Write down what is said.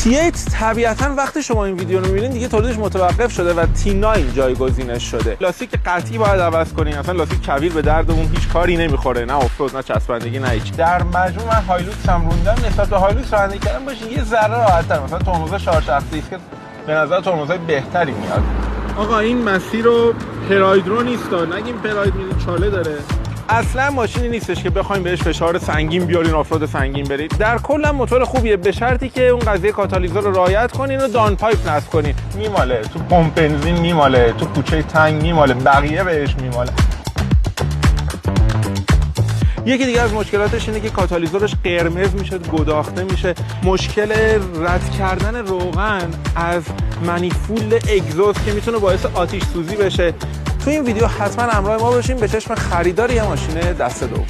T8 طبیعتاً وقتی شما این ویدیو رو می‌بینید دیگه تولیدش متوقف شده و T9 جایگزینش شده. لاستیک قطعی باید عوض کنین، اصلا لاستیک کویر به درد اون هیچ کاری نمیخوره، نه افتاد نه چسبندگی نه هیچ. در مجموع من هایلوکس هم روندم، نسبت به هایلوکس رانندگی کردن باشه یه ذره راحت‌تر، مثلا ترمز 4 شخصی است که به نظر ترمزای بهتری میاد. آقا این مسیر رو پراید نیست، نگیم پراید چاله داره. اصلا ماشینی نیستش که بخوایم بهش فشار سنگین بیارین، آفرود سنگین برید. در کل هم موتور خوبیه به شرطی که اون قضیه کاتالیزور رو رعایت کنین و دان پایپ نصب کنین. میماله تو پمپ بنزین، میماله تو کوچه تنگ، میماله بقیه بهش میماله. یکی دیگه از مشکلاتش اینه که کاتالیزورش قرمز میشه، گداخته میشه. مشکل رد کردن روغن از منیفولد اگزوز که میتونه باعث آتش سوزی بشه. تو این ویدیو حتما همراه ما باشین به چشم خریدار یه ماشین دسته دوم.